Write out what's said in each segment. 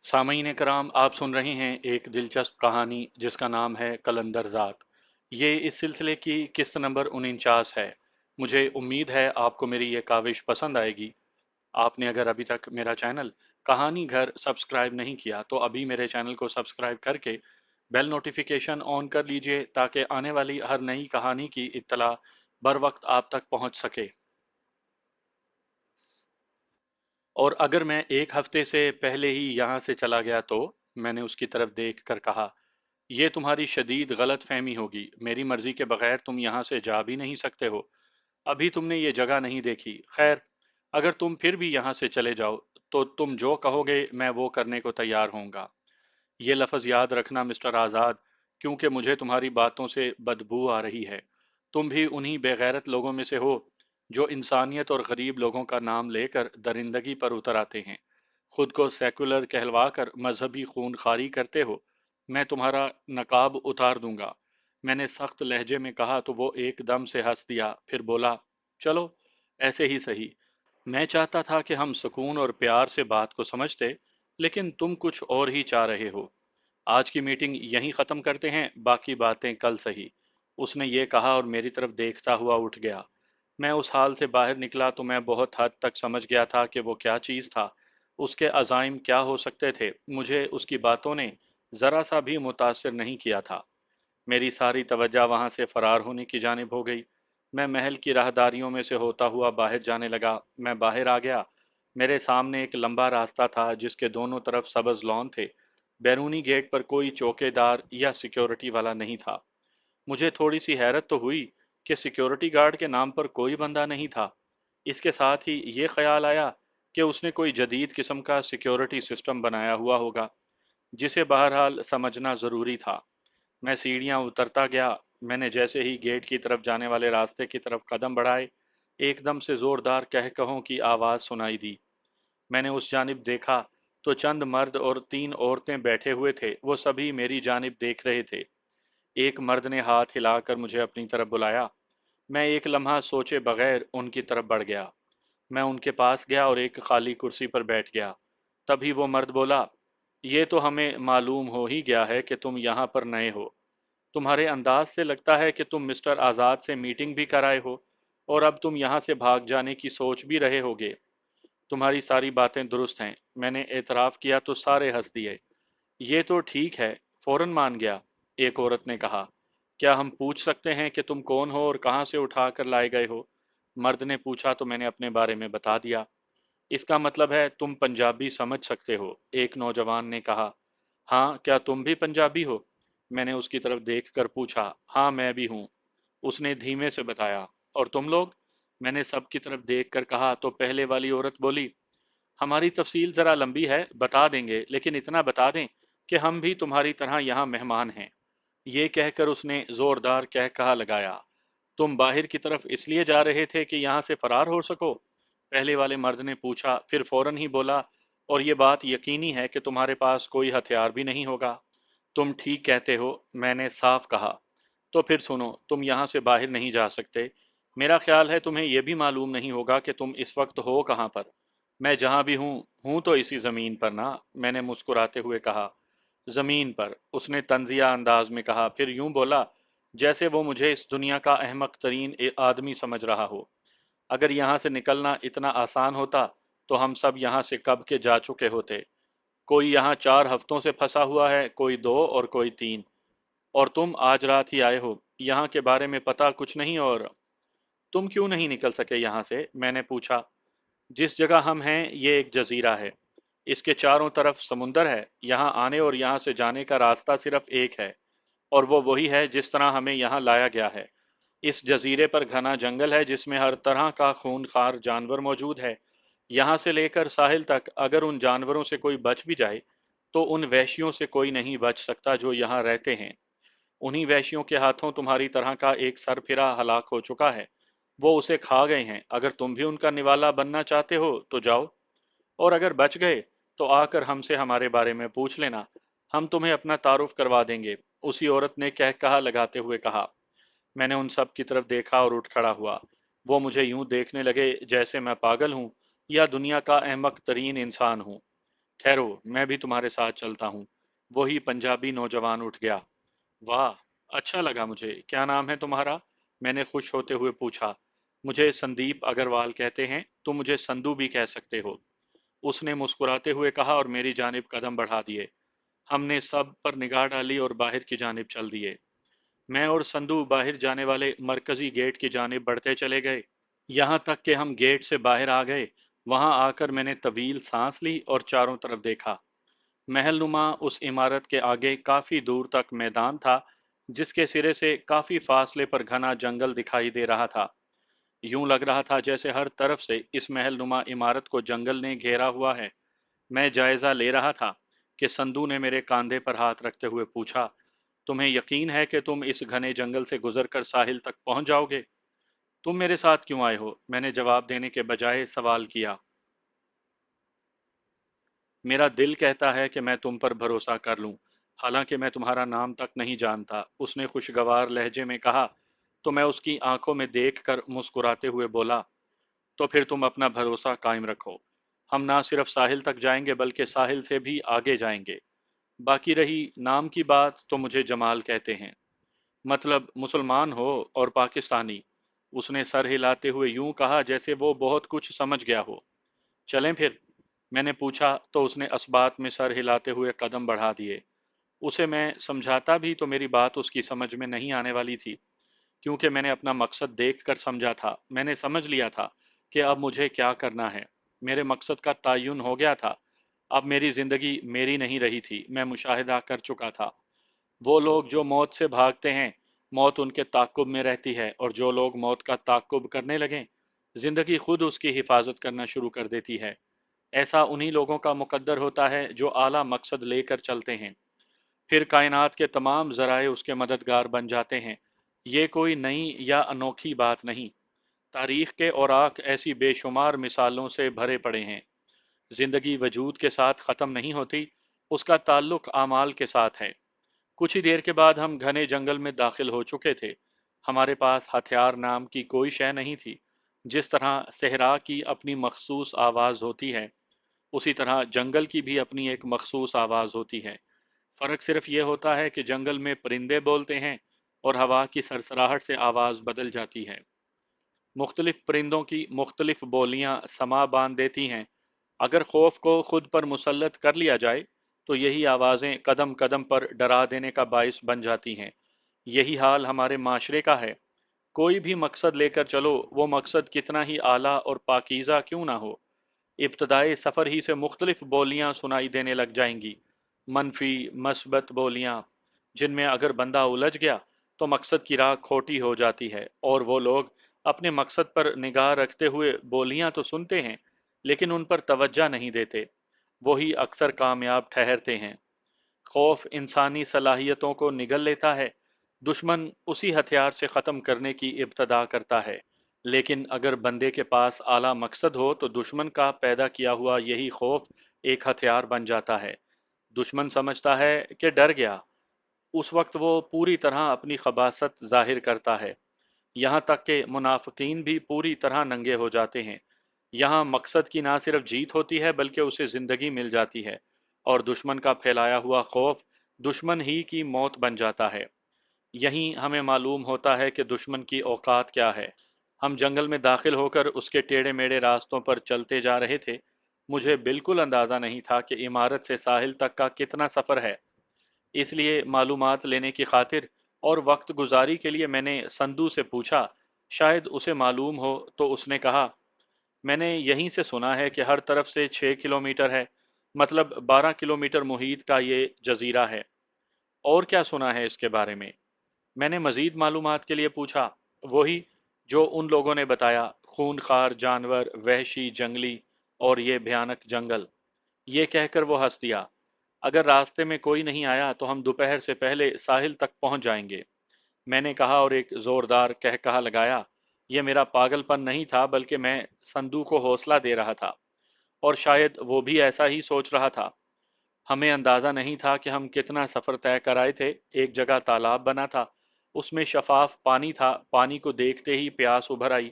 सामईन कराम, आप सुन रहे हैं एक दिलचस्प कहानी जिसका नाम है कलंदर ज़ात। ये इस सिलसिले की किस्त नंबर 49 है। मुझे उम्मीद है आपको मेरी ये काविश पसंद आएगी। आपने अगर अभी तक मेरा चैनल कहानी घर सब्सक्राइब नहीं किया तो अभी मेरे चैनल को सब्सक्राइब करके बेल नोटिफिकेशन ऑन कर लीजिए ताकि आने वाली हर नई कहानी की इत्तला बर वक्त आप तक पहुंच सके। और अगर मैं एक हफ्ते से पहले ही यहाँ से चला गया तो, मैंने उसकी तरफ देख कर कहा, ये तुम्हारी शदीद गलत फहमी होगी। मेरी मर्जी के बगैर तुम यहाँ से जा भी नहीं सकते हो। अभी तुमने ये जगह नहीं देखी। खैर, अगर तुम फिर भी यहाँ से चले जाओ तो तुम जो कहोगे मैं वो करने को तैयार होऊंगा। ये लफ्ज़ याद रखना मिस्टर आज़ाद, क्योंकि मुझे तुम्हारी बातों से बदबू आ रही है। तुम भी उन्हीं बेगैरत लोगों में से हो जो इंसानियत और गरीब लोगों का नाम लेकर दरिंदगी पर उतर आते हैं। खुद को सेकुलर कहलवा कर मजहबी खूनखारी करते हो। मैं तुम्हारा नकाब उतार दूंगा। मैंने सख्त लहजे में कहा तो वो एकदम से हंस दिया, फिर बोला, चलो, ऐसे ही सही। मैं चाहता था कि हम सुकून और प्यार से बात को समझते, लेकिन तुम कुछ और ही चाह रहे हो। आज की मीटिंग यहीं ख़त्म करते हैं, बाकी बातें कल सही। उसने ये कहा और मेरी तरफ देखता हुआ उठ गया। मैं उस हाल से बाहर निकला तो मैं बहुत हद तक समझ गया था कि वो क्या चीज़ था, उसके अज़ाइम क्या हो सकते थे। मुझे उसकी बातों ने ज़रा सा भी मुतासिर नहीं किया था। मेरी सारी तवज्जो वहां से फरार होने की जानिब हो गई। मैं महल की राहदारियों में से होता हुआ बाहर जाने लगा। मैं बाहर आ गया। मेरे सामने एक लंबा रास्ता था जिसके दोनों तरफ सब्ज लॉन थे। बैरूनी गेट पर कोई चौकीदार या सिक्योरिटी वाला नहीं था। मुझे थोड़ी सी हैरत तो हुई कि सिक्योरिटी गार्ड के नाम पर कोई बंदा नहीं था। इसके साथ ही ये ख्याल आया कि उसने कोई जदीद किस्म का सिक्योरिटी सिस्टम बनाया हुआ होगा, जिसे बहरहाल समझना ज़रूरी था। मैं सीढ़ियां उतरता गया। मैंने जैसे ही गेट की तरफ जाने वाले रास्ते की तरफ कदम बढ़ाए, एकदम से जोरदार कहकहों की आवाज सुनाई दी। मैंने उस जानिब देखा तो चंद मर्द और तीन औरतें बैठे हुए थे। वो सभी मेरी जानिब देख रहे थे। एक मर्द ने हाथ हिलाकर मुझे अपनी तरफ बुलाया। मैं एक लम्हा सोचे बगैर उनकी तरफ बढ़ गया। मैं उनके पास गया और एक खाली कुर्सी पर बैठ गया। तभी वो मर्द बोला, ये तो हमें मालूम हो ही गया है कि तुम यहाँ पर नए हो। तुम्हारे अंदाज से लगता है कि तुम मिस्टर आज़ाद से मीटिंग भी कराए हो और अब तुम यहाँ से भाग जाने की सोच भी रहे होगे। तुम्हारी सारी बातें दुरुस्त हैं। मैंने एतराफ़ किया तो सारे हंस दिए। ये तो ठीक है, फौरन मान गया। एक औरत ने कहा, क्या हम पूछ सकते हैं कि तुम कौन हो और कहाँ से उठा कर लाए गए हो? मर्द ने पूछा तो मैंने अपने बारे में बता दिया। इसका मतलब है तुम पंजाबी समझ सकते हो? एक नौजवान ने कहा। हाँ, क्या तुम भी पंजाबी हो? मैंने उसकी तरफ देखकर पूछा। हाँ, मैं भी हूँ, उसने धीमे से बताया। और तुम लोग? मैंने सबकी तरफ देखकर कहा तो पहले वाली औरत बोली, हमारी तफसील ज़रा लंबी है, बता देंगे, लेकिन इतना बता दें कि हम भी तुम्हारी तरह यहाँ मेहमान हैं। ये कहकर उसने ज़ोरदार कहकहा लगाया। तुम बाहर की तरफ इसलिए जा रहे थे कि यहाँ से फरार हो सको? पहले वाले मर्द ने पूछा, फिर फौरन ही बोला, और ये बात यकीनी है कि तुम्हारे पास कोई हथियार भी नहीं होगा? तुम ठीक कहते हो, मैंने साफ कहा। तो फिर सुनो, तुम यहाँ से बाहर नहीं जा सकते। मेरा ख्याल है तुम्हें यह भी मालूम नहीं होगा कि तुम इस वक्त हो कहाँ पर। मैं जहाँ भी हूँ तो इसी ज़मीन पर ना, मैंने मुस्कुराते हुए कहा। ज़मीन पर, उसने तंजिया अंदाज में कहा, फिर यूं बोला जैसे वो मुझे इस दुनिया का अहमक तरीन आदमी समझ रहा हो। अगर यहाँ से निकलना इतना आसान होता तो हम सब यहाँ से कब के जा चुके होते। कोई यहाँ 4 हफ्तों से फंसा हुआ है, कोई 2 और कोई 3। और तुम आज रात ही आए हो, यहाँ के बारे में पता कुछ नहीं। और तुम क्यों नहीं निकल सके यहाँ से? मैंने पूछा। जिस जगह हम हैं ये एक जजीरा है। इसके चारों तरफ समुंदर है। यहाँ आने और यहाँ से जाने का रास्ता सिर्फ एक है, और वो वही है जिस तरह हमें यहाँ लाया गया है। इस जजीरे पर घना जंगल है जिसमें हर तरह का खूंखार जानवर मौजूद है। यहाँ से लेकर साहिल तक अगर उन जानवरों से कोई बच भी जाए तो उन वहशियों से कोई नहीं बच सकता जो यहाँ रहते हैं। उन्हीं वहशियों के हाथों तुम्हारी तरह का एक सरफिरा हलाक हो चुका है। वो उसे खा गए हैं। अगर तुम भी उनका निवाला बनना चाहते हो तो जाओ, और अगर बच गए तो आकर हमसे हमारे बारे में पूछ लेना। हम तुम्हें अपना तारुफ करवा देंगे, उसी औरत ने कह कहा लगाते हुए कहा। मैंने उन सब की तरफ देखा और उठ खड़ा हुआ। वो मुझे यूं देखने लगे जैसे मैं पागल हूं या दुनिया का अहमक तरीन इंसान हूं। ठहरो, मैं भी तुम्हारे साथ चलता हूँ। वही पंजाबी नौजवान उठ गया। वाह, अच्छा लगा मुझे। क्या नाम है तुम्हारा? मैंने खुश होते हुए पूछा। मुझे संदीप अग्रवाल कहते हैं, तुम मुझे संदू भी कह सकते हो, उसने मुस्कुराते हुए कहा और मेरी जानिब कदम बढ़ा दिए। हमने सब पर निगाह डाली और बाहर की जानिब चल दिए। मैं और संदू बाहर जाने वाले मरकजी गेट की जानिब बढ़ते चले गए। यहाँ तक कि हम गेट से बाहर आ गए। वहां आकर मैंने तवील सांस ली और चारों तरफ देखा। महलनुमा उस इमारत के आगे काफी दूर तक मैदान था, जिसके सिरे से काफी फासले पर घना जंगल दिखाई दे रहा था। यूं लग रहा था जैसे हर तरफ से इस महलनुमा इमारत को जंगल ने घेरा हुआ है। मैं जायजा ले रहा था कि संधू ने मेरे कंधे पर हाथ रखते हुए पूछा, तुम्हें यकीन है कि तुम इस घने जंगल से गुजरकर साहिल तक पहुंच जाओगे? तुम मेरे साथ क्यों आए हो? मैंने जवाब देने के बजाय सवाल किया। मेरा दिल कहता है कि मैं तुम पर भरोसा कर लूं, हालांकि मैं तुम्हारा नाम तक नहीं जानता, उसने खुशगवार लहजे में कहा। तो मैं उसकी आंखों में देखकर मुस्कुराते हुए बोला, तो फिर तुम अपना भरोसा कायम रखो। हम ना सिर्फ साहिल तक जाएंगे बल्कि साहिल से भी आगे जाएंगे। बाकी रही नाम की बात, तो मुझे जमाल कहते हैं। मतलब मुसलमान हो और पाकिस्तानी? उसने सर हिलाते हुए यूं कहा जैसे वो बहुत कुछ समझ गया हो। चलें फिर? मैंने पूछा तो उसने असबात में सर हिलाते हुए कदम बढ़ा दिए। उसे मैं समझाता भी तो मेरी बात उसकी समझ में नहीं आने वाली थी, क्योंकि मैंने अपना मकसद देखकर समझा था। मैंने समझ लिया था कि अब मुझे क्या करना है। मेरे मकसद का तयन हो गया था। अब मेरी जिंदगी मेरी नहीं रही थी, मैं मुशाहिदा कर चुका था। वो लोग जो मौत से भागते हैं, मौत उनके ताक़ुब में रहती है, और जो लोग मौत का ताक़ुब करने लगें, जिंदगी खुद उसकी हिफाजत करना शुरू कर देती है। ऐसा उन्हीं लोगों का मुकद्दर होता है जो आला मकसद लेकर चलते हैं। फिर कायनात के तमाम ज़राए उसके मददगार बन जाते हैं। ये कोई नई या अनोखी बात नहीं। तारीख के औराक ऐसी बेशुमार मिसालों से भरे पड़े हैं। जिंदगी वजूद के साथ ख़त्म नहीं होती, उसका ताल्लुक आमाल के साथ है। कुछ ही देर के बाद हम घने जंगल में दाखिल हो चुके थे। हमारे पास हथियार नाम की कोई शय नहीं थी। जिस तरह सहरा की अपनी मखसूस आवाज़ होती है, उसी तरह जंगल की भी अपनी एक मखसूस आवाज़ होती है। फ़र्क सिर्फ ये होता है कि जंगल में परिंदे बोलते हैं और हवा की सरसराहट से आवाज़ बदल जाती है। मुख्तलिफ परिंदों की मुख्तलिफ बोलियां समा बांध देती हैं। अगर खौफ को खुद पर मुसल्लत कर लिया जाए, तो यही आवाज़ें कदम कदम पर डरा देने का बायस बन जाती हैं। यही हाल हमारे माशरे का है। कोई भी मकसद लेकर चलो, वो मकसद कितना ही आला और पाकीज़ा क्यों ना हो, इब्तदाई सफ़र ही से मुख्तलिफ बोलियां सुनाई देने लग जाएंगी। मनफी मस्बत बोलियां, जिनमें अगर बंदा उलझ गया तो मकसद की राह खोटी हो जाती है। और वो लोग अपने मकसद पर निगाह रखते हुए बोलियां तो सुनते हैं, लेकिन उन पर तवज्जो नहीं देते। वही अक्सर कामयाब ठहरते हैं। खौफ इंसानी सलाहियतों को निगल लेता है। दुश्मन उसी हथियार से ख़त्म करने की इब्तदा करता है। लेकिन अगर बंदे के पास आला मकसद हो तो दुश्मन का पैदा किया हुआ यही खौफ एक हथियार बन जाता है। दुश्मन समझता है कि डर गया। उस वक्त वो पूरी तरह अपनी खबासत जाहिर करता है। यहाँ तक कि मुनाफिकीन भी पूरी तरह नंगे हो जाते हैं। यहाँ मकसद की ना सिर्फ जीत होती है बल्कि उसे ज़िंदगी मिल जाती है, और दुश्मन का फैलाया हुआ खौफ दुश्मन ही की मौत बन जाता है। यहीं हमें मालूम होता है कि दुश्मन की औकात क्या है। हम जंगल में दाखिल होकर उसके टेढ़े मेढ़े रास्तों पर चलते जा रहे थे। मुझे बिल्कुल अंदाज़ा नहीं था कि इमारत से साहिल तक का कितना सफ़र है। इसलिए मालूमात लेने की खातिर और वक्त गुजारी के लिए मैंने संधू से पूछा। शायद उसे मालूम हो। तो उसने कहा, मैंने यहीं से सुना है कि हर तरफ से 6 किलोमीटर है, मतलब 12 किलोमीटर मुहीत का ये जजीरा है। और क्या सुना है इसके बारे में? मैंने मजीद मालूमात के लिए पूछा। वही जो उन लोगों ने बताया, खूनखार जानवर, वहशी जंगली, और ये भयानक जंगल। ये कहकर वो हंस दिया। अगर रास्ते में कोई नहीं आया तो हम दोपहर से पहले साहिल तक पहुंच जाएंगे, मैंने कहा और एक जोरदार कहकहा लगाया। यह मेरा पागलपन नहीं था, बल्कि मैं संदू को हौसला दे रहा था, और शायद वो भी ऐसा ही सोच रहा था। हमें अंदाजा नहीं था कि हम कितना सफर तय कर आए थे। एक जगह तालाब बना था, उसमें शफाफ पानी था। पानी को देखते ही प्यास उभर आई।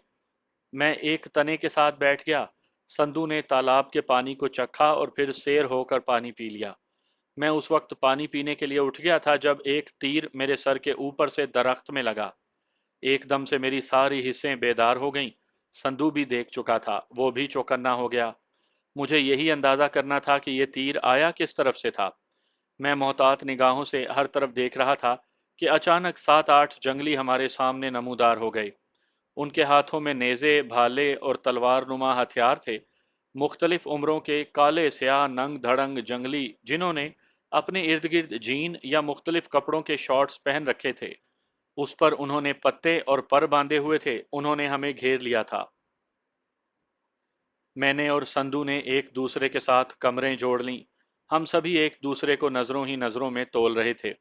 मैं एक तने के साथ बैठ गया। संधू ने तालाब के पानी को चखा और फिर सैर होकर पानी पी लिया। मैं उस वक्त पानी पीने के लिए उठ गया था जब एक तीर मेरे सर के ऊपर से दरख्त में लगा। एकदम से मेरी सारी हिस्सें बेदार हो गईं। संधू भी देख चुका था, वो भी चौकन्ना हो गया। मुझे यही अंदाजा करना था कि ये तीर आया किस तरफ से था। मैं मोहतात निगाहों से हर तरफ देख रहा था कि अचानक 7-8 जंगली हमारे सामने नमूदार हो गए। उनके हाथों में नेज़े, भाले और तलवार नुमा हथियार थे। मुख्तलिफ उम्रों के काले स्याह नंग धड़ंग जंगली, जिन्होंने अपने इर्द गिर्द जीन या मुख्तलिफ कपड़ों के शॉर्ट्स पहन रखे थे। उस पर उन्होंने पत्ते और पर बांधे हुए थे। उन्होंने हमें घेर लिया था। मैंने और संधू ने एक दूसरे के साथ कमरें जोड़ लीं। हम सभी एक दूसरे को नज़रों ही नज़रों में तोल रहे थे।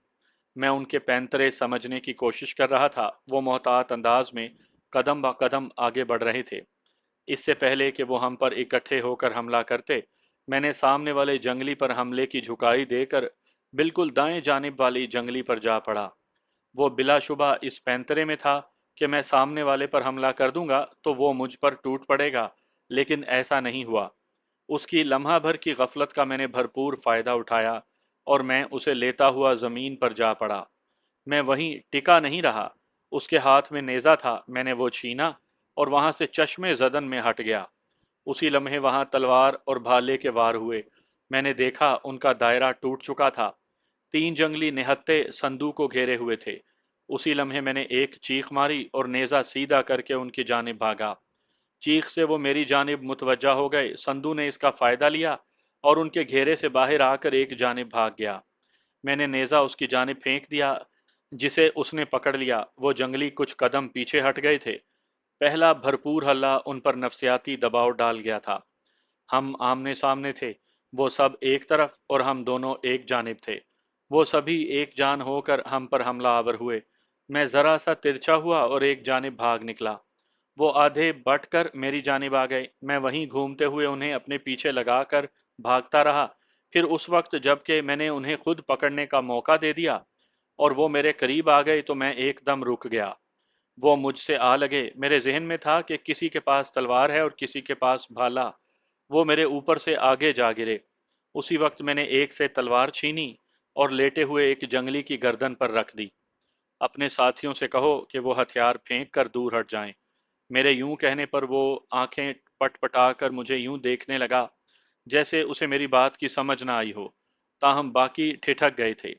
मैं उनके पैंतरे समझने की कोशिश कर रहा था। वो मोहतात अंदाज में कदम ब कदम आगे बढ़ रहे थे। इससे पहले कि वो हम पर इकट्ठे होकर हमला करते, मैंने सामने वाले जंगली पर हमले की झुकाई देकर बिल्कुल दाएं जानिब वाली जंगली पर जा पड़ा। वो बिलाशुबा इस पैंतरे में था कि मैं सामने वाले पर हमला कर दूंगा तो वो मुझ पर टूट पड़ेगा, लेकिन ऐसा नहीं हुआ। उसकी लम्हा भर की गफलत का मैंने भरपूर फायदा उठाया और मैं उसे लेता हुआ जमीन पर जा पड़ा। मैं वहीं टिका नहीं रहा। उसके हाथ में नेज़ा था, मैंने वो छीना और वहां से चश्मे जदन में हट गया। उसी लम्हे वहां तलवार और भाले के वार हुए। मैंने देखा उनका दायरा टूट चुका था। 3 जंगली निहत्थे संदूक को घेरे हुए थे। उसी लम्हे मैंने एक चीख मारी और नेज़ा सीधा करके उनकी जानिब भागा। चीख से वो मेरी जानिब मुतवज्जा हो गए। संधू ने इसका फायदा लिया और उनके घेरे से बाहर आकर एक जानिब भाग गया। मैंने नेज़ा उसकी जानिब फेंक दिया, जिसे उसने पकड़ लिया। वो जंगली कुछ कदम पीछे हट गए थे। पहला भरपूर हल्ला उन पर नफसियाती दबाव डाल गया था। हम आमने सामने थे, वो सब एक तरफ और हम दोनों एक जानिब थे। वो सभी एक जान होकर हम पर हमला आवर हुए। मैं जरा सा तिरछा हुआ और एक जानिब भाग निकला। वो आधे बट कर मेरी जानिब आ गए। मैं वहीं घूमते हुए उन्हें अपने पीछे लगाकर भागता रहा। फिर उस वक्त जबकि मैंने उन्हें खुद पकड़ने का मौका दे दिया और वो मेरे करीब आ गए तो मैं एकदम रुक गया। वो मुझसे आ लगे। मेरे जहन में था कि किसी के पास तलवार है और किसी के पास भाला। वो मेरे ऊपर से आगे जा गिरे। उसी वक्त मैंने एक से तलवार छीनी और लेटे हुए एक जंगली की गर्दन पर रख दी। अपने साथियों से कहो कि वो हथियार फेंक कर दूर हट जाएं। मेरे यूं कहने पर वो आंखें पटपटाकर मुझे यूं देखने लगा जैसे उसे मेरी बात की समझ ना आई हो। ताहम बाकी ठिठक गए थे।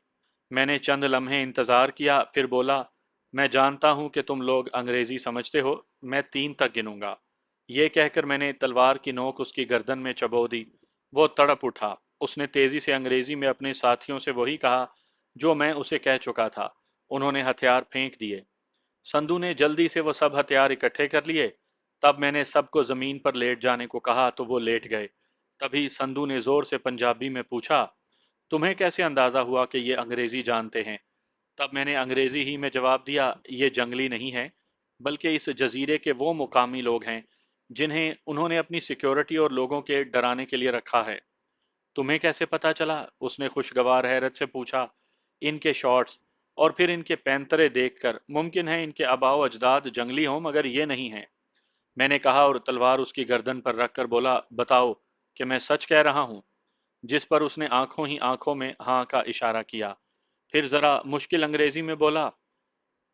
मैंने चंद लम्हे इंतजार किया, फिर बोला, मैं जानता हूं कि तुम लोग अंग्रेजी समझते हो। मैं 3 तक गिनूंगा। ये कहकर मैंने तलवार की नोक उसकी गर्दन में चबो दी। वो तड़प उठा। उसने तेजी से अंग्रेजी में अपने साथियों से वही कहा जो मैं उसे कह चुका था। उन्होंने हथियार फेंक दिए। संधू ने जल्दी से वो सब हथियार इकट्ठे कर लिए। तब मैंने सबको जमीन पर लेट जाने को कहा तो वो लेट गए। तभी संधू ने जोर से पंजाबी में पूछा, तुम्हें कैसे अंदाजा हुआ कि ये अंग्रेजी जानते हैं? तब मैंने अंग्रेजी ही में जवाब दिया, ये जंगली नहीं है, बल्कि इस जजीरे के वो मुकामी लोग हैं जिन्हें उन्होंने अपनी सिक्योरिटी और लोगों के डराने के लिए रखा है। तुम्हें कैसे पता चला? उसने खुशगवार हैरत से पूछा। इनके शॉर्ट्स और फिर इनके पैंतरे देखकर मुमकिन है इनके आबाओ अजदाद जंगली हों, मगर ये नहीं हैं। मैंने कहा और तलवार उसकी गर्दन पर रखकर बोला, बताओ कि मैं सच कह रहा हूं। जिस पर उसने आंखों ही आंखों में हाँ का इशारा किया। फिर जरा मुश्किल अंग्रेजी में बोला,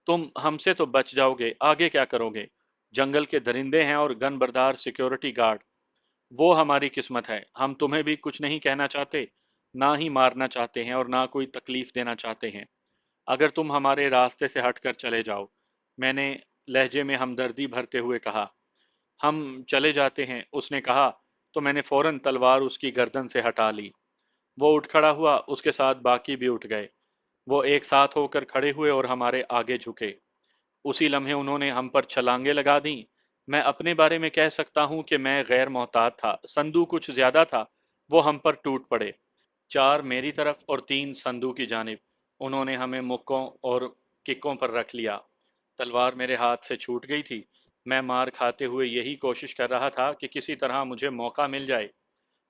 तुम हमसे तो बच जाओगे, आगे क्या करोगे? जंगल के दरिंदे हैं और गन बरदार सिक्योरिटी गार्ड। वो हमारी किस्मत है। हम तुम्हें भी कुछ नहीं कहना चाहते, ना ही मारना चाहते हैं और ना कोई तकलीफ देना चाहते हैं। अगर तुम हमारे रास्ते से हटकर चले जाओ। मैंने लहजे में हमदर्दी भरते हुए कहा। हम चले जाते हैं, उसने कहा। तो मैंने फौरन तलवार उसकी गर्दन से हटा ली। वो उठ खड़ा हुआ, उसके साथ बाकी भी उठ गए। वो एक साथ होकर खड़े हुए और हमारे आगे झुके। उसी लम्हे उन्होंने हम पर छलांगे लगा दी। मैं अपने बारे में कह सकता हूं कि मैं गैर मोहतात था। संदू कुछ ज्यादा था। वो हम पर टूट पड़े। 4 मेरी तरफ और 3 संदू की जानिब। उन्होंने हमें मुक्कों और किक्कों पर रख लिया। तलवार मेरे हाथ से छूट गई थी। मैं मार खाते हुए यही कोशिश कर रहा था कि किसी तरह मुझे मौका मिल जाए।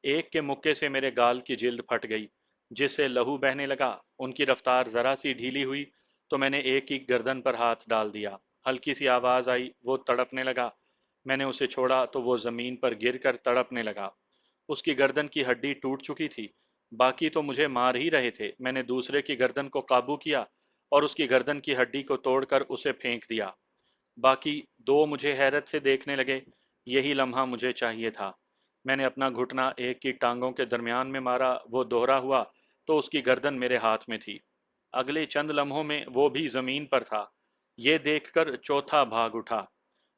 एक के मुक्के से मेरे गाल की जिल्द फट गई, जिससे लहू बहने लगा। उनकी रफ्तार जरा सी ढीली हुई तो मैंने एक की गर्दन पर हाथ डाल दिया। हल्की सी आवाज आई, वो तड़पने लगा। मैंने उसे छोड़ा तो वो जमीन पर गिर कर तड़पने लगा। उसकी गर्दन की हड्डी टूट चुकी थी। बाकी तो मुझे मार ही रहे थे। मैंने दूसरे की गर्दन को काबू किया और उसकी गर्दन की हड्डी को तोड़कर उसे फेंक दिया। बाकी दो मुझे हैरत से देखने लगे। यही लम्हा मुझे चाहिए था। मैंने अपना घुटना एक की टांगों के दरमियान में मारा, वो दोहरा हुआ तो उसकी गर्दन मेरे हाथ में थी। अगले चंद लम्हों में वो भी जमीन पर था। ये देखकर चौथा भाग उठा।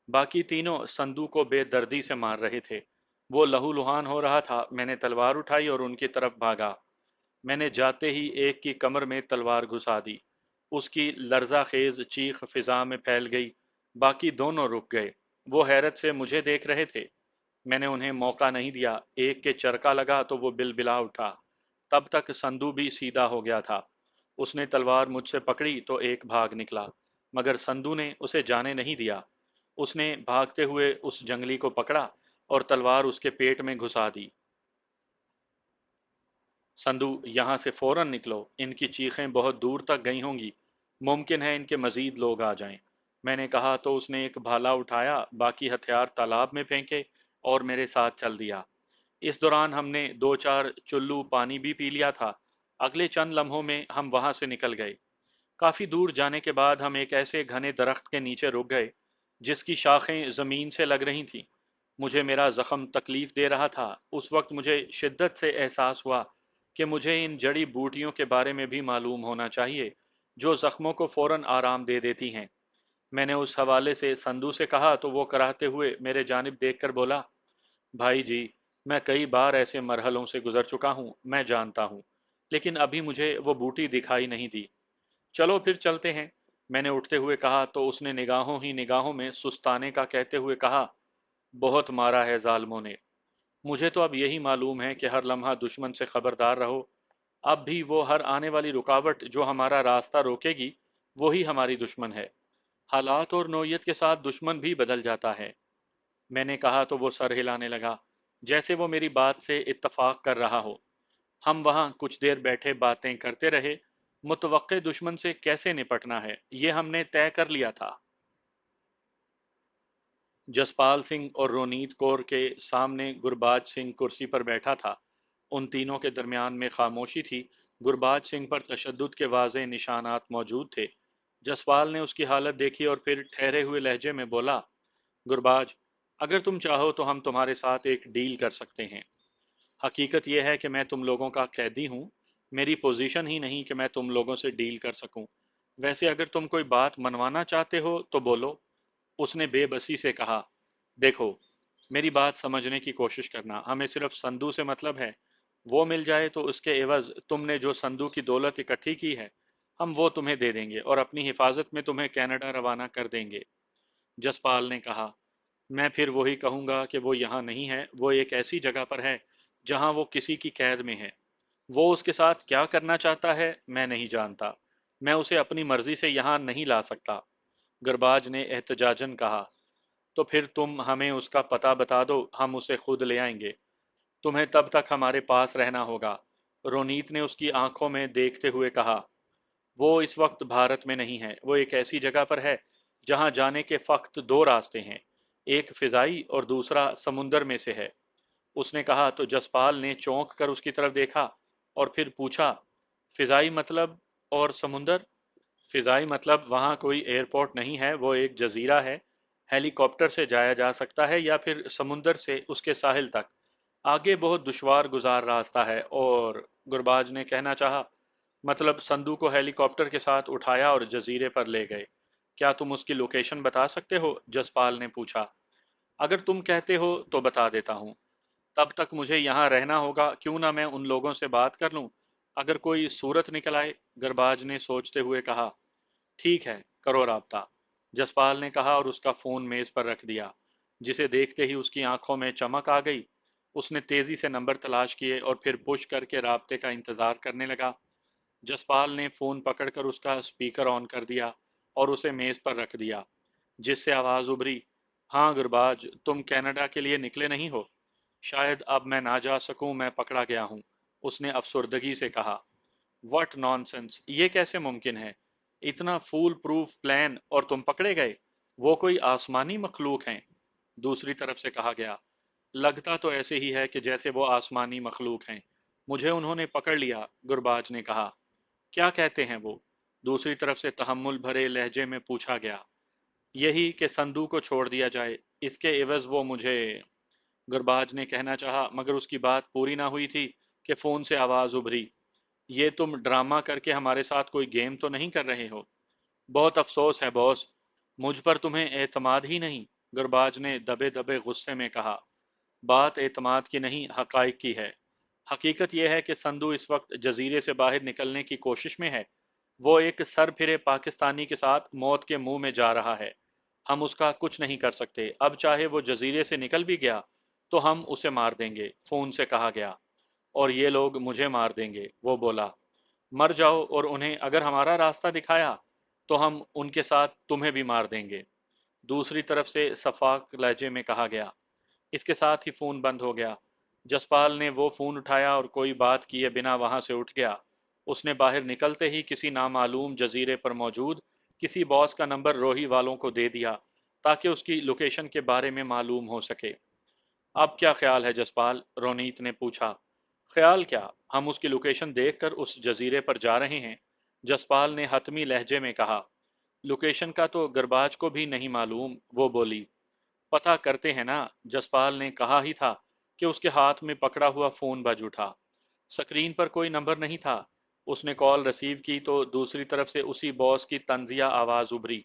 बाकी तीनों संदू को बेदर्दी से मार रहे थे। वो लहूलुहान हो रहा था। मैंने तलवार उठाई और उनकी तरफ भागा। मैंने जाते ही एक की कमर में तलवार घुसा दी। उसकी लर्जाखेज चीख फिजा में फैल गई। बाकी दोनों रुक गए। वो हैरत से मुझे देख रहे थे। मैंने उन्हें मौका नहीं दिया। एक के चरका लगा तो वो बिलबिला उठा। तब तक संदू भी सीधा हो गया था। उसने तलवार मुझसे पकड़ी तो एक भाग निकला, मगर संदू ने उसे जाने नहीं दिया। उसने भागते हुए उस जंगली को पकड़ा और तलवार उसके पेट में घुसा दी। संधू, यहाँ से फौरन निकलो। इनकी चीखें बहुत दूर तक गई होंगी। मुमकिन है इनके मजीद लोग आ जाएं। मैंने कहा तो उसने एक भाला उठाया, बाकी हथियार तालाब में फेंके और मेरे साथ चल दिया। इस दौरान हमने दो चार चुल्लू पानी भी पी लिया था। अगले चंद लम्हों में हम वहां से निकल गए। काफी दूर जाने के बाद हम एक ऐसे घने दरख्त के नीचे रुक गए जिसकी शाखें जमीन से लग रही थीं। मुझे मेरा जख्म तकलीफ दे रहा था। उस वक्त मुझे शिद्दत से एहसास हुआ कि मुझे इन जड़ी बूटियों के बारे में भी मालूम होना चाहिए जो जख्मों को फौरन आराम दे देती हैं। मैंने उस हवाले से संधू से कहा तो वो कराहते हुए मेरे जानिब देखकर बोला, भाई जी, मैं कई बार ऐसे मरहलों से गुजर चुका हूँ, मैं जानता हूँ, लेकिन अभी मुझे वो बूटी दिखाई नहीं दी। चलो फिर चलते हैं। मैंने उठते हुए कहा तो उसने निगाहों ही निगाहों में सुस्ताने का कहते हुए कहा, बहुत मारा है जालमों ने। मुझे तो अब यही मालूम है कि हर लम्हा दुश्मन से खबरदार रहो। अब भी वो हर आने वाली रुकावट जो हमारा रास्ता रोकेगी, वही हमारी दुश्मन है। हालात और नौयत के साथ दुश्मन भी बदल जाता है। मैंने कहा तो वो सर हिलाने लगा, जैसे वो मेरी बात से इत्तफाक कर रहा हो। हम वहां कुछ देर बैठे बातें करते रहे। मुतवक्के दुश्मन से कैसे निपटना है, ये हमने तय कर लिया था। जसपाल सिंह और रोनीत कौर के सामने गुरबाज सिंह कुर्सी पर बैठा था। उन तीनों के दरमियान में खामोशी थी। गुरबाज सिंह पर तशद्दुद के वाज़ेह निशानात मौजूद थे। जसपाल ने उसकी हालत देखी और फिर ठहरे हुए लहजे में बोला, गुरबाज, अगर तुम चाहो तो हम तुम्हारे साथ एक डील कर सकते हैं। हकीकत यह है कि मैं तुम लोगों का कैदी हूँ। मेरी पोजीशन ही नहीं कि मैं तुम लोगों से डील कर सकूं। वैसे अगर तुम कोई बात मनवाना चाहते हो तो बोलो। उसने बेबसी से कहा, देखो, मेरी बात समझने की कोशिश करना। हमें सिर्फ संधू से मतलब है। वो मिल जाए तो उसके एवज तुमने जो संधू की दौलत इकट्ठी की है, हम वो तुम्हें दे देंगे और अपनी हिफाजत में तुम्हें कनाडा रवाना कर देंगे। जसपाल ने कहा, मैं फिर वही कहूंगा कि वो यहाँ नहीं है। वो एक ऐसी जगह पर है जहाँ वो किसी की कैद में है। वो उसके साथ क्या करना चाहता है मैं नहीं जानता। मैं उसे अपनी मर्जी से यहाँ नहीं ला सकता। गरबाज ने एहतजाजन कहा, तो फिर तुम हमें उसका पता बता दो, हम उसे खुद ले आएंगे। तुम्हें तब तक हमारे पास रहना होगा। रोनीत ने उसकी आंखों में देखते हुए कहा, वो इस वक्त भारत में नहीं है। वो एक ऐसी जगह पर है जहां जाने के फक्त दो रास्ते हैं, एक फिजाई और दूसरा समुंदर में से है। उसने कहा तो जसपाल ने चौंक कर उसकी तरफ देखा और फिर पूछा, फिजाई मतलब और समुंदर? फिजाई मतलब वहाँ कोई एयरपोर्ट नहीं है, वो एक जजीरा है। हेलीकॉप्टर से जाया जा सकता है या फिर समुंदर से उसके साहिल तक। आगे बहुत दुश्वार गुजार रास्ता है। और गुरबाज ने कहना चाहा, मतलब संधू को हेलीकॉप्टर के साथ उठाया और जजीरे पर ले गए। क्या तुम उसकी लोकेशन बता सकते हो? जसपाल ने पूछा। अगर तुम कहते हो तो बता देता हूँ। तब तक मुझे यहाँ रहना होगा। क्यों ना मैं उन लोगों से बात कर लूँ, अगर कोई सूरत निकल आए। गरबाज ने सोचते हुए कहा, ठीक है, करो राब्ता। जसपाल ने कहा और उसका फोन मेज पर रख दिया। जिसे देखते ही उसकी आंखों में चमक आ गई। उसने तेजी से नंबर तलाश किए और फिर पुश करके राब्ते का इंतजार करने लगा। जसपाल ने फोन पकड़कर उसका स्पीकर ऑन कर दिया और उसे मेज पर रख दिया, जिससे आवाज उभरी, हाँ गुरबाज, तुम कनाडा के लिए निकले नहीं हो? शायद अब मैं ना जा सकूं, मैं पकड़ा गया हूं। उसने अफसुर्दगी से कहा, वट नॉनसेंस, ये कैसे मुमकिन है? इतना फूल प्रूफ प्लान और तुम पकड़े गए? वो कोई आसमानी मखलूक हैं? दूसरी तरफ से कहा गया, लगता तो ऐसे ही है कि जैसे वो आसमानी मखलूक हैं। मुझे उन्होंने पकड़ लिया, गुरबाज ने कहा। क्या कहते हैं वो? दूसरी तरफ से तहम्मुल भरे लहजे में पूछा गया। यही कि संधू को छोड़ दिया जाए, इसके एवज वो मुझे। गुरबाज ने कहना चाहा, मगर उसकी बात पूरी ना हुई थी कि फोन से आवाज उभरी। ये तुम ड्रामा करके हमारे साथ कोई गेम तो नहीं कर रहे हो? बहुत अफसोस है बॉस, मुझ पर तुम्हें एतमाद ही नहीं, गुरबाज ने दबे दबे गुस्से में कहा। बात एतमाद की नहीं, हकाइक की है। हकीकत यह है कि संधू इस वक्त जजीरे से बाहर निकलने की कोशिश में है। वो एक सर फिरे पाकिस्तानी के साथ मौत के मुंह में जा रहा है। हम उसका कुछ नहीं कर सकते। अब चाहे वो जजीरे से निकल भी गया तो हम उसे मार देंगे, फोन से कहा गया। और ये लोग मुझे मार देंगे, वो बोला। मर जाओ और उन्हें अगर हमारा रास्ता दिखाया तो हम उनके साथ तुम्हें भी मार देंगे, दूसरी तरफ से सफाक लहजे में कहा गया। इसके साथ ही फोन बंद हो गया। जसपाल ने वो फोन उठाया और कोई बात किए बिना वहां से उठ गया। उसने बाहर निकलते ही किसी नामालूम जजीरे पर मौजूद किसी बॉस का नंबर रोही वालों को दे दिया ताकि उसकी लोकेशन के बारे में मालूम हो सके। अब क्या ख्याल है जसपाल? रोनीत ने पूछा। ख्याल क्या, हम उसकी लोकेशन देखकर उस जजीरे पर जा रहे हैं, जसपाल ने हतमी लहजे में कहा। लोकेशन का तो गरबाज को भी नहीं मालूम, वो बोली। पता करते हैं ना, जसपाल ने कहा ही था कि उसके हाथ में पकड़ा हुआ फोन बज उठा। स्क्रीन पर कोई नंबर नहीं था। उसने कॉल रिसीव की तो दूसरी तरफ से उसी बॉस की तंजिया आवाज उभरी।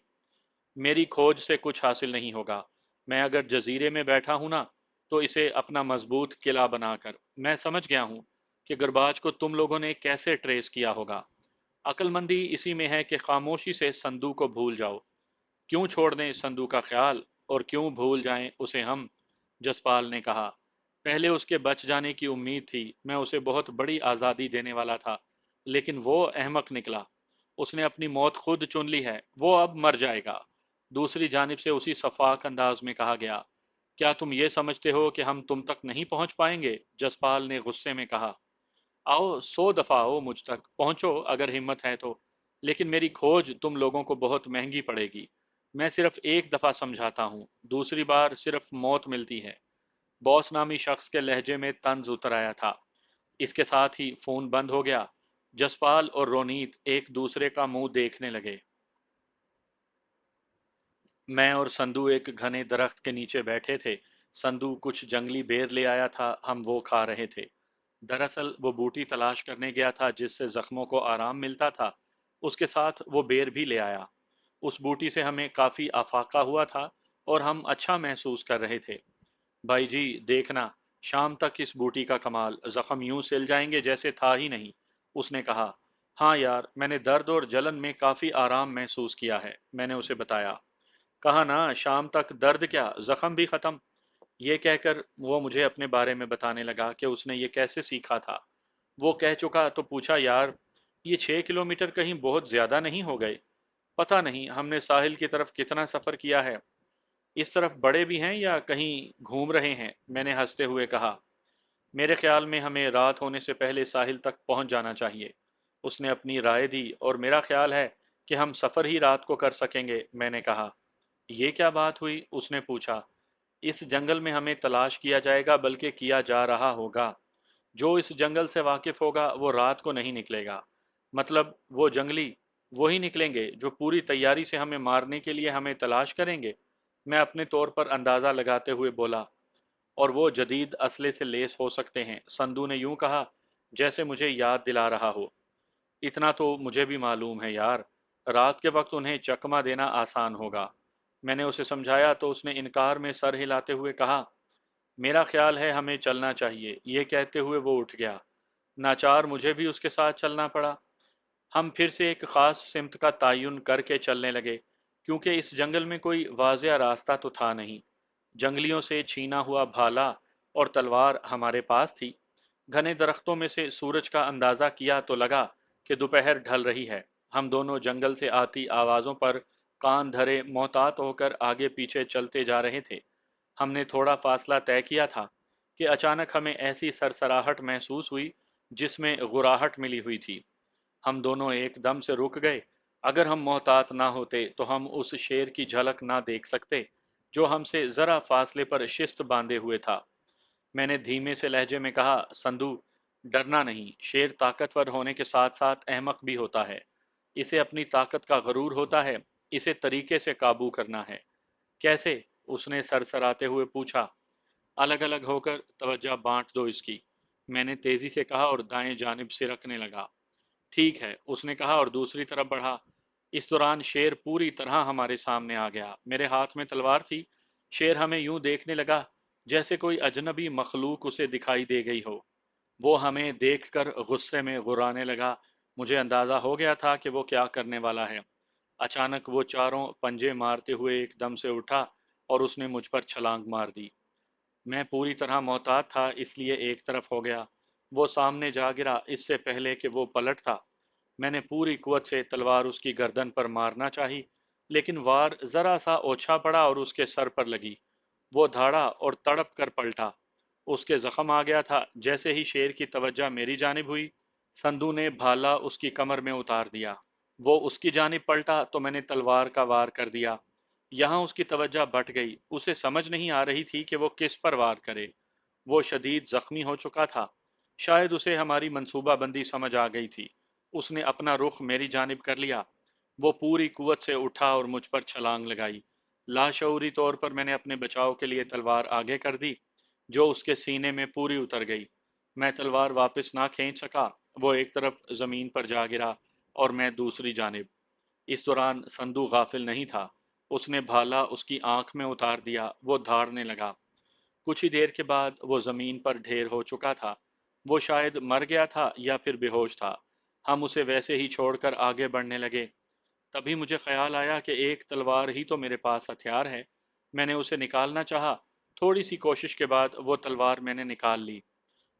मेरी खोज से कुछ हासिल नहीं होगा। मैं अगर जजीरे में बैठा हूं ना, तो इसे अपना मजबूत किला बनाकर। मैं समझ गया हूं कि गुरबाज को तुम लोगों ने कैसे ट्रेस किया होगा। अक्लमंदी इसी में है कि खामोशी से संधू को भूल जाओ। क्यों छोड़ दें संधू का ख्याल, और क्यों भूल जाएं उसे हम? जसपाल ने कहा। पहले उसके बच जाने की उम्मीद थी, मैं उसे बहुत बड़ी आज़ादी देने वाला था, लेकिन वो अहमक निकला। उसने अपनी मौत खुद चुन ली है, वो अब मर जाएगा, दूसरी जानिब से उसी सफाक अंदाज में कहा गया। क्या तुम ये समझते हो कि हम तुम तक नहीं पहुंच पाएंगे? जसपाल ने गुस्से में कहा। आओ, 100 दफा आओ, मुझ तक पहुंचो अगर हिम्मत है तो, लेकिन मेरी खोज तुम लोगों को बहुत महंगी पड़ेगी। मैं सिर्फ एक दफा समझाता हूँ, दूसरी बार सिर्फ मौत मिलती है। बॉस नामी शख्स के लहजे में तंज उतर आया था। इसके साथ ही फोन बंद हो गया। जसपाल और रोनीत एक दूसरे का मुंह देखने लगे। मैं और संधू एक घने दरख्त के नीचे बैठे थे। संधू कुछ जंगली बेर ले आया था, हम वो खा रहे थे। दरअसल वो बूटी तलाश करने गया था जिससे जख्मों को आराम मिलता था। उसके साथ वो बेर भी ले आया। उस बूटी से हमें काफी आफाका हुआ था और हम अच्छा महसूस कर रहे थे। भाई जी, देखना, शाम तक इस बूटी का कमाल, जख्म यूं सिल जाएंगे जैसे था ही नहीं, उसने कहा। हाँ यार, मैंने दर्द और जलन में काफी आराम महसूस किया है, मैंने उसे बताया। कहा ना, शाम तक दर्द क्या, जख्म भी खत्म। ये कहकर वो मुझे अपने बारे में बताने लगा कि उसने ये कैसे सीखा था। वो कह चुका तो पूछा, यार ये 6 किलोमीटर कहीं बहुत ज्यादा नहीं हो गए? पता नहीं, हमने साहिल की तरफ कितना सफर किया है। इस तरफ बड़े भी हैं या कहीं घूम रहे हैं? मैंने हंसते हुए कहा। मेरे ख्याल में हमें रात होने से पहले साहिल तक पहुंच जाना चाहिए, उसने अपनी राय दी। और मेरा ख्याल है कि हम सफर ही रात को कर सकेंगे, मैंने कहा। ये क्या बात हुई, उसने पूछा। इस जंगल में हमें तलाश किया जाएगा, बल्कि किया जा रहा होगा। जो इस जंगल से वाकिफ होगा वो रात को नहीं निकलेगा। मतलब वो जंगली वही निकलेंगे जो पूरी तैयारी से हमें मारने के लिए हमें तलाश करेंगे, मैं अपने तौर पर अंदाजा लगाते हुए बोला। और वो जदीद असले से लेस हो सकते हैं, संधू ने यूं कहा जैसे मुझे याद दिला रहा हो। इतना तो मुझे भी मालूम है यार, रात के वक्त उन्हें चकमा देना आसान होगा। मैंने उसे समझाया तो उसने इनकार में सर हिलाते हुए कहा, मेरा ख्याल है हमें चलना चाहिए। ये कहते हुए वो उठ गया। नाचार मुझे भी उसके साथ चलना पड़ा। हम फिर से एक खास सिमत का तयन करके चलने लगे, क्योंकि इस जंगल में कोई वाज़ेह रास्ता तो था नहीं। जंगलियों से छीना हुआ भाला और तलवार हमारे पास थी। घने दरख्तों में से सूरज का अंदाजा किया तो लगा कि दोपहर ढल रही है। हम दोनों जंगल से आती आवाज़ों पर कान धरे मोहतात होकर आगे पीछे चलते जा रहे थे। हमने थोड़ा फासला तय किया था कि अचानक हमें ऐसी सरसराहट महसूस हुई जिसमें गुराहट मिली हुई थी। हम दोनों एकदम से रुक गए। अगर हम मोहतात ना होते तो हम उस शेर की झलक ना देख सकते जो हमसे जरा फासले पर शिस्त बांधे हुए था। मैंने धीमे से लहजे में कहा, संधू, डरना नहीं, शेर ताकतवर होने के साथ साथ अहमक भी होता है। इसे अपनी ताकत का गरूर होता है, इसे तरीके से काबू करना है। कैसे? उसने सरसराते हुए पूछा। अलग अलग होकर तवज्जो बांट दो इसकी, मैंने तेजी से कहा और दाएं जानिब से रखने लगा। ठीक है, उसने कहा और दूसरी तरफ बढ़ा। इस दौरान शेर पूरी तरह हमारे सामने आ गया। मेरे हाथ में तलवार थी। शेर हमें यूं देखने लगा जैसे कोई अजनबी मखलूक उसे दिखाई दे गई हो। वो हमें देखकर गुस्से में गुर्राने लगा। मुझे अंदाजा हो गया था कि वो क्या करने वाला है। अचानक वो चारों पंजे मारते हुए एकदम से उठा और उसने मुझ पर छलांग मार दी। मैं पूरी तरह मोहतात था, इसलिए एक तरफ हो गया। वो सामने जा गिरा इससे पहले कि वो पलट था। मैंने पूरी कुवत से तलवार उसकी गर्दन पर मारना चाही, लेकिन वार जरा सा ओछा पड़ा और उसके सर पर लगी। वो धाड़ा और तड़प कर पलटा। उसके जख्म आ गया था। जैसे ही शेर की तवज्जो मेरी जानिब हुई, संधू ने भाला उसकी कमर में उतार दिया। वो उसकी जानिब पलटा तो मैंने तलवार का वार कर दिया। यहाँ उसकी तवज्जो बट गई। उसे समझ नहीं आ रही थी कि वो किस पर वार करे। वो शदीद जख्मी हो चुका था। शायद उसे हमारी मंसूबाबंदी समझ आ गई थी। उसने अपना रुख मेरी जानिब कर लिया। वो पूरी कुवत से उठा और मुझ पर छलांग लगाई। लाशऊरी तौर पर मैंने अपने बचाव के लिए तलवार आगे कर दी, जो उसके सीने में पूरी उतर गई। मैं तलवार वापस ना खींच सका। वो एक तरफ जमीन पर जा गिरा और मैं दूसरी जानिब। इस दौरान संधू गाफिल नहीं था। उसने भाला उसकी आंख में उतार दिया। वो धाड़ने लगा। कुछ ही देर के बाद वो जमीन पर ढेर हो चुका था। वो शायद मर गया था या फिर बेहोश था। हम उसे वैसे ही छोड़कर आगे बढ़ने लगे। तभी मुझे ख्याल आया कि एक तलवार ही तो मेरे पास हथियार है। मैंने उसे निकालना चाहा। थोड़ी सी कोशिश के बाद वो तलवार मैंने निकाल ली।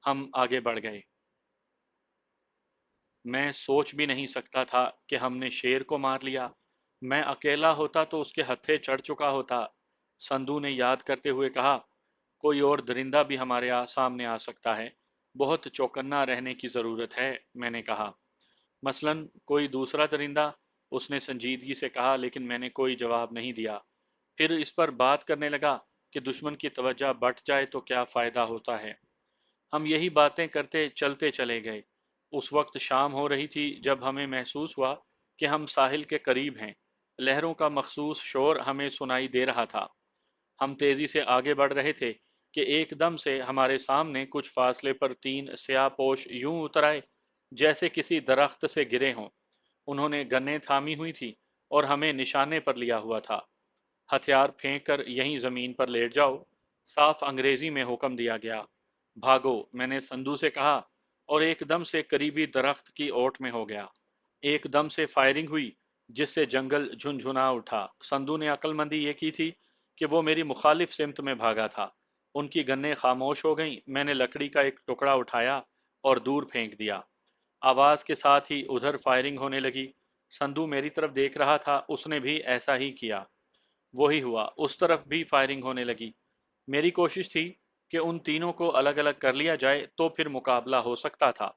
हम आगे बढ़ गए। मैं सोच भी नहीं सकता था कि हमने शेर को मार लिया। मैं अकेला होता तो उसके हत्थे चढ़ चुका होता। संधू ने याद करते हुए कहा, कोई और दरिंदा भी हमारे सामने आ सकता है। बहुत चौकन्ना रहने की ज़रूरत है। मैंने कहा, मसलन कोई दूसरा दरिंदा? उसने संजीदगी से कहा, लेकिन मैंने कोई जवाब नहीं दिया। फिर इस पर बात करने लगा कि दुश्मन की तवज्जो बट जाए तो क्या फ़ायदा होता है। हम यही बातें करते चलते चले गए। उस वक्त शाम हो रही थी जब हमें महसूस हुआ कि हम साहिल के करीब हैं। लहरों का मखसूस शोर हमें सुनाई दे रहा था। हम तेजी से आगे बढ़ रहे थे कि एकदम से हमारे सामने कुछ फासले पर तीन स्याहपोश यूं उतर आए जैसे किसी दरख्त से गिरे हों। उन्होंने गन्ने थामी हुई थी और हमें निशाने पर लिया हुआ था। हथियार फेंक कर यहीं जमीन पर लेट जाओ, साफ अंग्रेजी में हुक्म दिया गया। भागो, मैंने संधू से कहा और एकदम से करीबी दरख्त की ओट में हो गया। एकदम से फायरिंग हुई जिससे जंगल झुनझुना उठा। संधू ने अक्लमंदी ये की थी कि वो मेरी मुखालिफ सिमत में भागा था। उनकी गन्नें खामोश हो गईं। मैंने लकड़ी का एक टुकड़ा उठाया और दूर फेंक दिया। आवाज के साथ ही उधर फायरिंग होने लगी। संधू मेरी तरफ देख रहा था, उसने भी ऐसा ही किया। वही हुआ, उस तरफ भी फायरिंग होने लगी। मेरी कोशिश थी कि उन तीनों को अलग अलग कर लिया जाए तो फिर मुकाबला हो सकता था,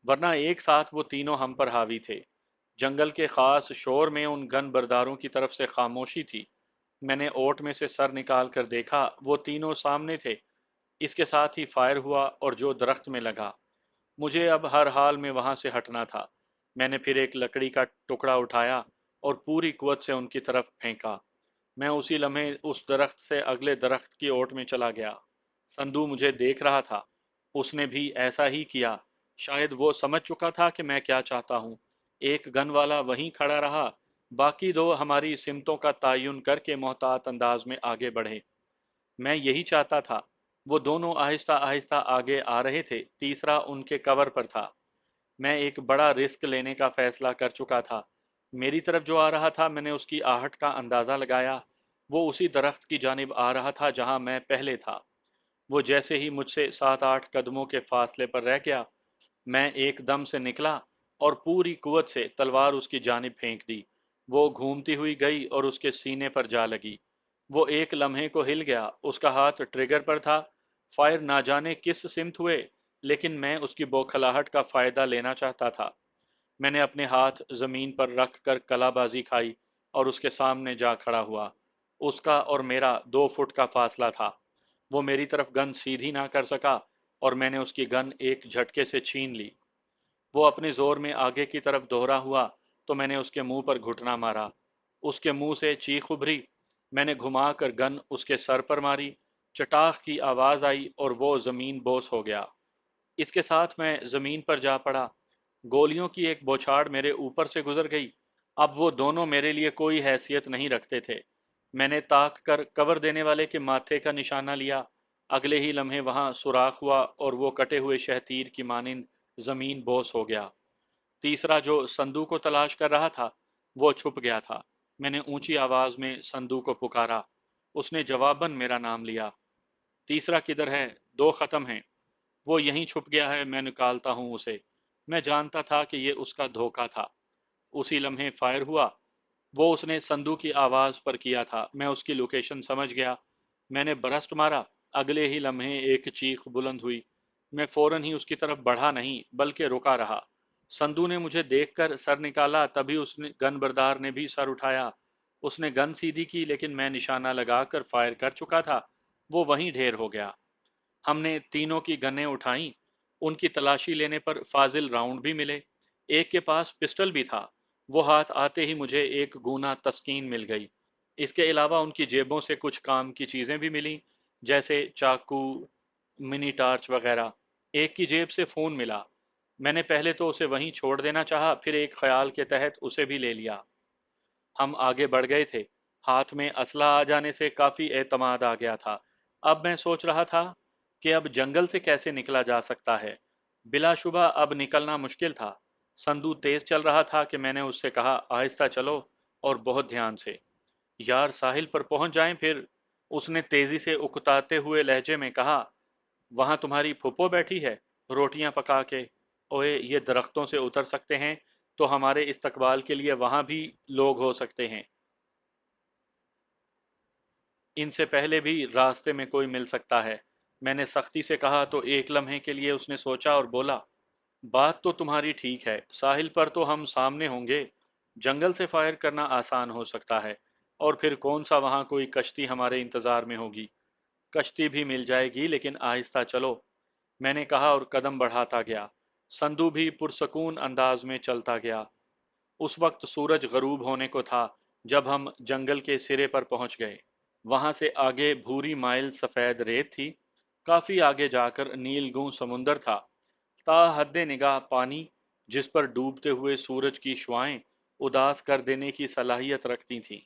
वरना एक साथ वो तीनों हम पर हावी थे। जंगल के खास शोर में उन गन बरदारों की तरफ से खामोशी थी। मैंने ओट में से सर निकाल कर देखा, वो तीनों सामने थे। इसके साथ ही फायर हुआ और जो दरख्त में लगा। मुझे अब हर हाल में वहां से हटना था। मैंने फिर एक लकड़ी का टुकड़ा उठाया और पूरी कुवत से उनकी तरफ फेंका। मैं उसी लम्हे उस दरख्त से अगले दरख्त की ओट में चला गया। संधू मुझे देख रहा था। उसने भी ऐसा ही किया। शायद वो समझ चुका था कि मैं क्या चाहता हूँ। एक गन वाला वहीं खड़ा रहा। बाकी दो हमारी सिमतों का तयन करके मोहतात अंदाज में आगे बढ़े। मैं यही चाहता था। वो दोनों आहिस्ता आहिस्ता आगे आ रहे थे। तीसरा उनके कवर पर था। मैं एक बड़ा रिस्क लेने का फैसला कर चुका था। मेरी तरफ जो आ रहा था, मैंने उसकी आहट का अंदाजा लगाया। वो उसी दरख्त की जानिब आ रहा था जहां मैं पहले था। वो जैसे ही मुझसे 7-8 कदमों के फासले पर रह गया, मैं एकदम से निकला और पूरी कुवत से तलवार उसकी जानिब फेंक दी। वो घूमती हुई गई और उसके सीने पर जा लगी। वो एक लम्हे को हिल गया। उसका हाथ ट्रिगर पर था। फायर ना जाने किस सिमत हुए, लेकिन मैं उसकी बौखलाहट का फायदा लेना चाहता था। मैंने अपने हाथ जमीन पर रख कर कलाबाजी खाई और उसके सामने जा खड़ा हुआ। उसका और मेरा 2 फुट का फासला था। वो मेरी तरफ गन सीधी ना कर सका और मैंने उसकी गन एक झटके से छीन ली। वो अपने जोर में आगे की तरफ दोहरा हुआ तो मैंने उसके मुंह पर घुटना मारा। उसके मुंह से चीख उभरी। मैंने घुमा कर गन उसके सर पर मारी। चटाख की आवाज आई और वो जमीन बोस हो गया। इसके साथ मैं जमीन पर जा पड़ा। गोलियों की एक बौछार मेरे ऊपर से गुजर गई। अब वो दोनों मेरे लिए कोई हैसियत नहीं रखते थे। मैंने ताक कर कवर देने वाले के माथे का निशाना लिया। अगले ही लम्हे वहां सुराख हुआ और वो कटे हुए शहतीर की मानिंद जमीन बोस हो गया। तीसरा जो संदू को तलाश कर रहा था वो छुप गया था। मैंने ऊंची आवाज में संदू को पुकारा। उसने जवाबन मेरा नाम लिया। तीसरा किधर है? दो खत्म हैं। वो यहीं छुप गया है, मैं निकालता हूं उसे। मैं जानता था कि ये उसका धोखा था। उसी लम्हे फायर हुआ। वो उसने संदू की आवाज पर किया था। मैं उसकी लोकेशन समझ गया। मैंने बरस्ट मारा। अगले ही लम्हे एक चीख बुलंद हुई। मैं फौरन ही उसकी तरफ बढ़ा नहीं बल्कि रुका रहा। संदू ने मुझे देखकर सर निकाला, तभी उसने गन बरदार ने भी सर उठाया। उसने गन सीधी की लेकिन मैं निशाना लगाकर फायर कर चुका था। वो वहीं ढेर हो गया। हमने तीनों की गनें उठाईं। उनकी तलाशी लेने पर फाजिल राउंड भी मिले। एक के पास पिस्टल भी था। वो हाथ आते ही मुझे एक गूना तस्कीन मिल गई। इसके अलावा उनकी जेबों से कुछ काम की चीजें भी मिली, जैसे चाकू, मिनी टार्च वगैरह। एक की जेब से फोन मिला। मैंने पहले तो उसे वहीं छोड़ देना चाहा, फिर एक ख्याल के तहत उसे भी ले लिया। हम आगे बढ़ गए थे। हाथ में असला आ जाने से काफी एतमाद आ गया था। अब मैं सोच रहा था कि अब जंगल से कैसे निकला जा सकता है। बिलाशुबा अब निकलना मुश्किल था। संदू तेज चल रहा था कि मैंने उससे कहा, आहिस्ता चलो और बहुत ध्यान से। यार साहिल पर पहुंच जाएं फिर। उसने तेजी से उकताते हुए लहजे में कहा, वहां तुम्हारी फुप्पो बैठी है रोटियां पका के। ओए, ये दरख्तों से उतर सकते हैं तो हमारे इस्तकबाल के लिए वहां भी लोग हो सकते हैं। इनसे पहले भी रास्ते में कोई मिल सकता है। मैंने सख्ती से कहा तो एक लम्हे के लिए उसने सोचा और बोला, बात तो तुम्हारी ठीक है, साहिल पर तो हम सामने होंगे। जंगल से फायर करना आसान हो सकता है। और फिर कौन सा वहां कोई कश्ती हमारे इंतजार में होगी। कश्ती भी मिल जाएगी लेकिन आहिस्ता चलो, मैंने कहा और कदम बढ़ाता गया। संदू भी पुरसकून अंदाज में चलता गया। उस वक्त सूरज गरूब होने को था जब हम जंगल के सिरे पर पहुंच गए। वहां से आगे भूरी माइल सफेद रेत थी। काफी आगे जाकर नीलगू समुंदर था। ताहद्दे निगाह पानी, जिस पर डूबते हुए सूरज की शुआएं उदास कर देने की सलाहियत रखती थीं।